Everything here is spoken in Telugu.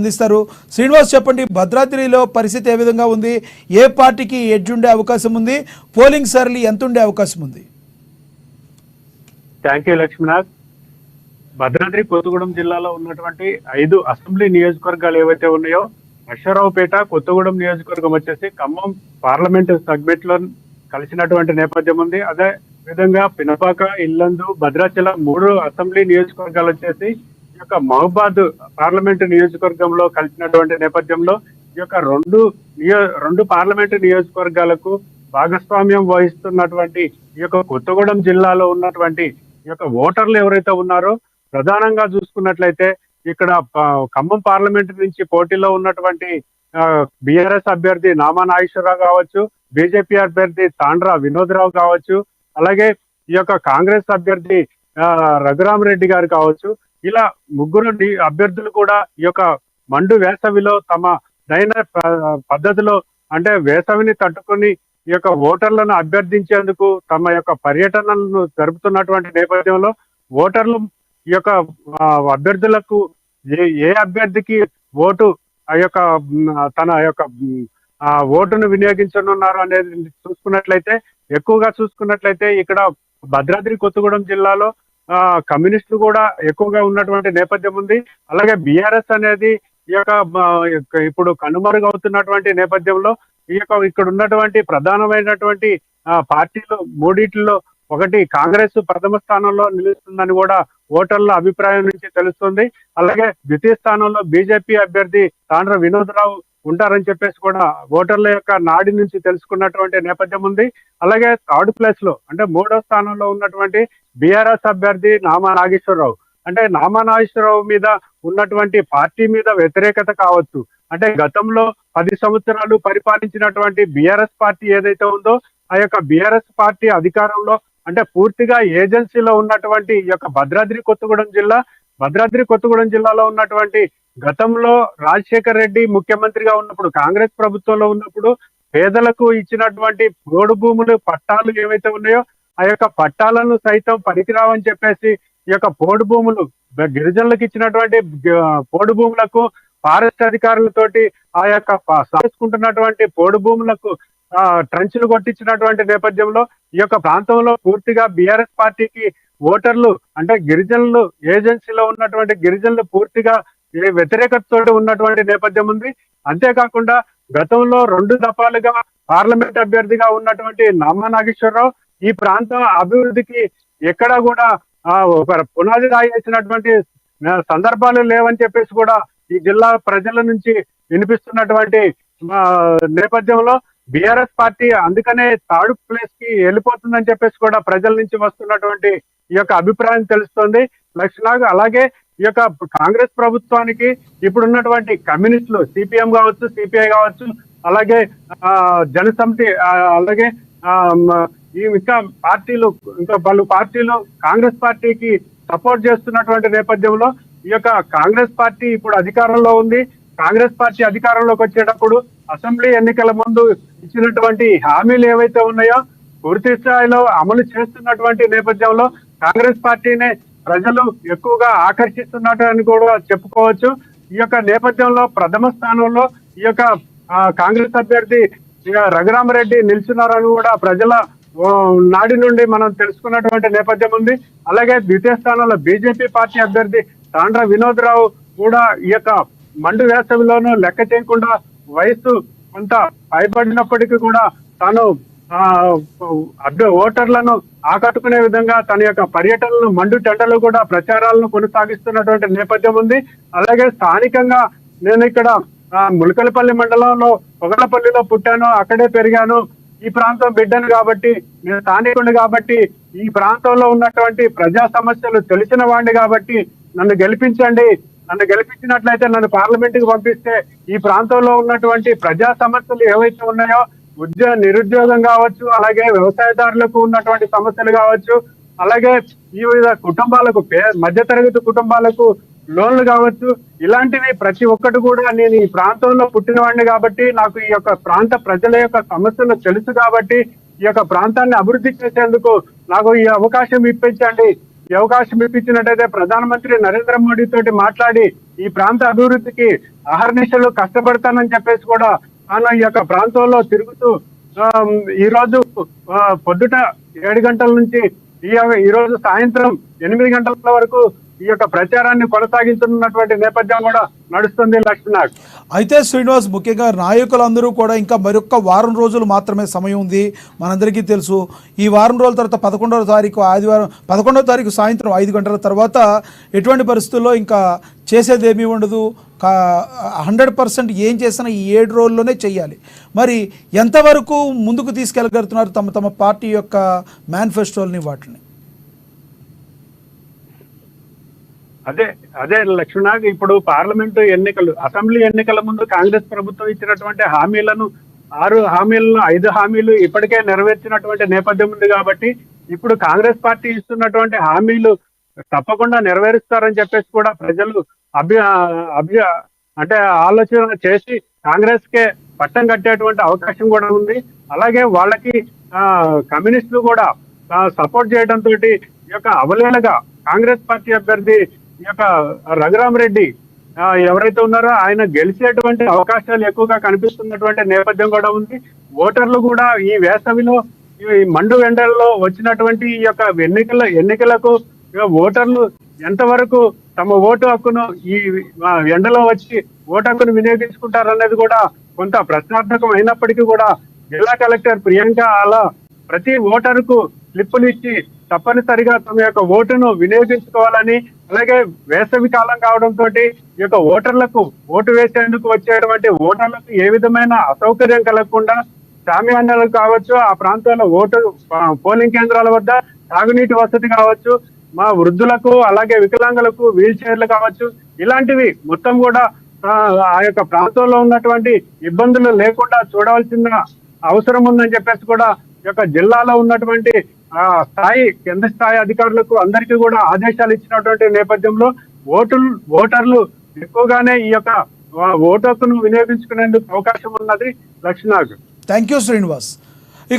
అందిస్తారు. శ్రీనివాస్, చెప్పండి, భద్రాద్రిలో పరిస్థితి ఏ విధంగా ఉంది? ఏ పార్టీకి ఎడ్జ్ ఉండే అవకాశం ఉంది? పోలింగ్ సరళి ఎంత ఉండే అవకాశం ఉంది? Thank you Lakshminath. భద్రాద్రి కొత్తగూడెం జిల్లాలో ఉన్నటువంటి 5 అసెంబ్లీ నియోజకవర్గాలు ఏవైతే ఉన్నాయో, అశ్వరావుపేట, కొత్తగూడెం నియోజకవర్గం వచ్చేసి ఖమ్మం పార్లమెంట్ సెగ్మెంట్ లో కలిసినటువంటి నేపథ్యం ఉంది. అదే విధంగా పినపాక, ఇల్లందు, భద్రాచలం 3 అసెంబ్లీ నియోజకవర్గాలు వచ్చేసి ఈ యొక్క మహబాద్ పార్లమెంట్ నియోజకవర్గంలో కలిసినటువంటి నేపథ్యంలో ఈ యొక్క రెండు పార్లమెంటు నియోజకవర్గాలకు భాగస్వామ్యం వహిస్తున్నటువంటి ఈ యొక్క కొత్తగూడెం జిల్లాలో ఉన్నటువంటి ఈ యొక్క ఓటర్లు ఎవరైతే ఉన్నారో, ప్రధానంగా చూసుకున్నట్లయితే ఇక్కడ ఖమ్మం పార్లమెంట్ నుంచి పోటీలో ఉన్నటువంటి బీఆర్ఎస్ అభ్యర్థి నామా నాగేశ్వరరావు కావచ్చు, బీజేపీ అభ్యర్థి తాండ్రా వినోద్రావు కావచ్చు, అలాగే ఈ యొక్క కాంగ్రెస్ అభ్యర్థి రఘురామరెడ్డి గారు కావచ్చు, ఇలా ముగ్గురు అభ్యర్థులు కూడా ఈ యొక్క మండు వేసవిలో తమ దైన పద్ధతిలో, అంటే వేసవిని తట్టుకొని ఈ యొక్క ఓటర్లను అభ్యర్థించేందుకు తమ యొక్క పర్యటనలను జరుపుతున్నటువంటి నేపథ్యంలో ఓటర్లు ఈ యొక్క అభ్యర్థులకు ఏ అభ్యర్థికి ఓటు తన యొక్క ఓటును వినియోగించనున్నారు అనేది ఎక్కువగా చూసుకున్నట్లయితే ఇక్కడ భద్రాద్రి కొత్తగూడెం జిల్లాలో కమ్యూనిస్టులు కూడా ఎక్కువగా ఉన్నటువంటి నేపథ్యం ఉంది. అలాగే బీఆర్ఎస్ అనేది ఈ యొక్క ఇప్పుడు కనుమరుగవుతున్నటువంటి నేపథ్యంలో ఇక్కడ ఉన్నటువంటి ప్రధానమైనటువంటి పార్టీలు మూడిట్లో ఒకటి కాంగ్రెస్ ప్రథమ స్థానంలో నిలుస్తుందని కూడా ఓటర్ల అభిప్రాయం నుంచి తెలుస్తుంది. అలాగే ద్వితీయ స్థానంలో బీజేపీ అభ్యర్థి తాండ్ర వినోద్రావు ఉంటారని చెప్పేసి కూడా ఓటర్ల యొక్క నాడి నుంచి తెలుసుకున్నటువంటి నేపథ్యం ఉంది. అలాగే థర్డ్ ప్లేస్ లో, అంటే 3వ స్థానంలో ఉన్నటువంటి బీఆర్ఎస్ అభ్యర్థి నామా నాగేశ్వరరావు, అంటే నామా నాగేశ్వరరావు మీద ఉన్నటువంటి పార్టీ మీద వ్యతిరేకత కావచ్చు, అంటే గతంలో 10 సంవత్సరాలు పరిపాలించినటువంటి బీఆర్ఎస్ పార్టీ ఏదైతే ఉందో ఆ యొక్క బీఆర్ఎస్ పార్టీ అధికారంలో, అంటే పూర్తిగా ఏజెన్సీలో ఉన్నటువంటి ఈ యొక్క భద్రాద్రి కొత్తగూడెం జిల్లాలో ఉన్నటువంటి గతంలో రాజశేఖర్ రెడ్డి ముఖ్యమంత్రిగా ఉన్నప్పుడు, కాంగ్రెస్ ప్రభుత్వంలో ఉన్నప్పుడు పేదలకు ఇచ్చినటువంటి పోడు భూములు పట్టాలు ఏవైతే ఉన్నాయో ఆ యొక్క పట్టాలను సైతం పనికిరావని చెప్పేసి ఈ యొక్క పోడు భూములు గిరిజనులకు ఇచ్చినటువంటి పోడు భూములకు ఫారెస్ట్ అధికారులతోటి ఆ యొక్క సాగుకుంటున్నటువంటి పోడు భూములకు ట్రంచులు కొట్టించినటువంటి నేపథ్యంలో ఈ యొక్క ప్రాంతంలో పూర్తిగా బీఆర్ఎస్ పార్టీకి ఓటర్లు, అంటే గిరిజనులు, ఏజెన్సీలో ఉన్నటువంటి గిరిజనులు పూర్తిగా వ్యతిరేకతతో ఉన్నటువంటి నేపథ్యం ఉంది. అంతేకాకుండా గతంలో 2 దఫాలుగా పార్లమెంట్ అభ్యర్థిగా ఉన్నటువంటి నామా నాగేశ్వరరావు ఈ ప్రాంతం అభివృద్ధికి ఎక్కడా కూడా ఒక పునాది రాయేసినటువంటి సందర్భాలు లేవని చెప్పేసి కూడా ఈ జిల్లా ప్రజల నుంచి వినిపిస్తున్నటువంటి నేపథ్యంలో బీఆర్ఎస్ పార్టీ అందుకనే థర్డ్ ప్లేస్ కి వెళ్ళిపోతుందని చెప్పేసి కూడా ప్రజల నుంచి వస్తున్నటువంటి ఈ యొక్క అభిప్రాయం తెలుస్తోంది లక్ష్మణ్. అలాగే ఈ యొక్క కాంగ్రెస్ ప్రభుత్వానికి ఇప్పుడున్నటువంటి కమ్యూనిస్టులు, సిపిఎం కావచ్చు, సిపిఐ కావచ్చు, అలాగే జనసమితి, అలాగే ఇంకా పలు పార్టీలు కాంగ్రెస్ పార్టీకి సపోర్ట్ చేస్తున్నటువంటి నేపథ్యంలో ఈ యొక్క కాంగ్రెస్ పార్టీ ఇప్పుడు అధికారంలో ఉంది. కాంగ్రెస్ పార్టీ అధికారంలోకి వచ్చేటప్పుడు అసెంబ్లీ ఎన్నికల ముందు ఇచ్చినటువంటి హామీలు ఏవైతే ఉన్నాయో పూర్తి స్థాయిలో అమలు చేస్తున్నటువంటి నేపథ్యంలో కాంగ్రెస్ పార్టీనే ప్రజలు ఎక్కువగా ఆకర్షిస్తున్నట్టు అని కూడా చెప్పుకోవచ్చు. ఈ యొక్క నేపథ్యంలో ప్రథమ స్థానంలో ఈ యొక్క కాంగ్రెస్ అభ్యర్థి రఘురామరెడ్డి నిల్చున్నారని కూడా ప్రజల నాడి నుండి మనం తెలుసుకున్నటువంటి నేపథ్యం ఉంది. అలాగే ద్వితీయ స్థానంలో బీజేపీ పార్టీ అభ్యర్థి తాండ్ర వినోద్రావు కూడా ఈ యొక్క మండు వేసవిలోనూ లెక్క చేయకుండా వయసు కొంత పైబడినప్పటికీ కూడా తాను ఓటర్లను ఆకట్టుకునే విధంగా తన యొక్క పర్యటనలు, మండు టెండలు కూడా ప్రచారాలను కొనసాగిస్తున్నటువంటి నేపథ్యం ఉంది. అలాగే స్థానికంగా నేను ఇక్కడ ములకలపల్లి మండలంలో పొగలపల్లిలో పుట్టాను, అక్కడే పెరిగాను, ఈ ప్రాంతం బిడ్డను కాబట్టి, నేను స్థానికుడిని కాబట్టి, ఈ ప్రాంతంలో ఉన్నటువంటి ప్రజా సమస్యలు తెలిసిన వాడిని కాబట్టి నన్ను గెలిపించండి, నన్ను గెలిపించినట్లయితే నన్ను పార్లమెంట్ కి పంపిస్తే ఈ ప్రాంతంలో ఉన్నటువంటి ప్రజా సమస్యలు ఏవైతే ఉన్నాయో నిరుద్యోగం కావచ్చు, అలాగే వ్యవసాయదారులకు ఉన్నటువంటి సమస్యలు కావచ్చు, అలాగే వివిధ కుటుంబాలకు, మధ్యతరగతి కుటుంబాలకు లోన్లు కావచ్చు, ఇలాంటివి ప్రతి ఒక్కటి కూడా నేను ఈ ప్రాంతంలో పుట్టినవాడిని కాబట్టి నాకు ఈ యొక్క ప్రాంత ప్రజల యొక్క సమస్యలు తెలుసు కాబట్టి ఈ యొక్క ప్రాంతాన్ని అభివృద్ధి చేసేందుకు నాకు ఈ అవకాశం ఇప్పించండి. ఈ అవకాశం ఇప్పించినట్టయితే ప్రధానమంత్రి నరేంద్ర మోడీ తోటి మాట్లాడి ఈ ప్రాంత అభివృద్ధికి అహర్నిశలు కష్టపడతానని చెప్పేసి కూడా తాను ఈ యొక్క ప్రాంతంలో తిరుగుతూ ఈ రోజు పొద్దుట 7 గంటల నుంచి ఈ రోజు సాయంత్రం 8 గంటల వరకు ఈ యొక్క ప్రచారాన్ని కొనసాగించున్నటువంటి నేపథ్యం కూడా నడుస్తుంది లక్ష్మీనాథ్. అయితే శ్రీనివాస్, ముఖ్యంగా నాయకులందరూ కూడా ఇంకా మరొక వారం రోజులు మాత్రమే సమయం ఉంది. మనందరికీ తెలుసు ఈ వారం రోజుల తర్వాత 11వ తారీఖు ఆదివారం 11వ తారీఖు సాయంత్రం 5 గంటల తర్వాత ఎటువంటి పరిస్థితుల్లో ఇంకా చేసేదేమీ ఉండదు. 100% ఏం చేసినా ఈ 7 రోజుల్లోనే చెయ్యాలి. మరి ఎంతవరకు ముందుకు తీసుకెళ్ళగలుగుతున్నారు తమ పార్టీ యొక్క మేనిఫెస్టోల్ని వాటిని? అదే లక్ష్మణాగ్, ఇప్పుడు పార్లమెంటు ఎన్నికలు, అసెంబ్లీ ఎన్నికల ముందు కాంగ్రెస్ ప్రభుత్వం ఇచ్చినటువంటి హామీలను 6 హామీలను 5 హామీలు ఇప్పటికే నెరవేర్చినటువంటి నేపథ్యం ఉంది కాబట్టి ఇప్పుడు కాంగ్రెస్ పార్టీ ఇస్తున్నటువంటి హామీలు తప్పకుండా నెరవేరుస్తారని చెప్పేసి కూడా ప్రజలు అంటే ఆలోచన చేసి కాంగ్రెస్ కే పట్టం కట్టేటువంటి అవకాశం కూడా ఉంది. అలాగే వాళ్ళకి కమ్యూనిస్టులు కూడా సపోర్ట్ చేయడంతో ఈ యొక్క అవలేలగా కాంగ్రెస్ పార్టీ అభ్యర్థి ఈ యొక్క రఘురామరెడ్డి ఎవరైతే ఉన్నారో ఆయన గెలిచేటువంటి అవకాశాలు ఎక్కువగా కనిపిస్తున్నటువంటి నేపథ్యం కూడా ఉంది. ఓటర్లు కూడా ఈ వేసవిలో ఈ మండు ఎండల్లో వచ్చినటువంటి ఈ యొక్క ఎన్నికలకు ఓటర్లు ఎంతవరకు తమ ఓటు హక్కును ఈ ఎండలో వచ్చి ఓటు హక్కును వినియోగించుకుంటారనేది కూడా కొంత ప్రశ్నార్థకం అయినప్పటికీ కూడా జిల్లా కలెక్టర్ ప్రియాంక అలా ప్రతి ఓటరుకు స్లిప్పులు ఇచ్చి తప్పనిసరిగా తమ యొక్క ఓటును వినియోగించుకోవాలని, అలాగే వేసవి కాలం కావడంతో ఈ యొక్క ఓటర్లకు ఓటు వేసేందుకు వచ్చేటువంటి ఓటర్లకు ఏ విధమైన అసౌకర్యం కలగకుండా శామ్యానాలు కావచ్చు, ఆ ప్రాంతాల్లో పోలింగ్ కేంద్రాల వద్ద తాగునీటి వసతి కావచ్చు, మా వృద్ధులకు అలాగే వికలాంగులకు వీల్ చైర్లు కావచ్చు, ఇలాంటివి మొత్తం కూడా ఆ యొక్క ప్రాంతంలో ఉన్నటువంటి ఇబ్బందులు లేకుండా చూడవలసిన అవసరం ఉందని చెప్పేసి కూడా ఈ యొక్క జిల్లాలో ఉన్నటువంటి కింద స్థాయి అధికారులకు అందరికీ కూడా ఆదేశాలు ఇచ్చినటువంటి నేపథ్యంలో ఓటర్లు ఎక్కువగానే ఈ యొక్క ఓటు హక్కును వినియోగించుకునేందుకు అవకాశం ఉన్నది లక్ష్మీనాథ్. Thank you Srinivas.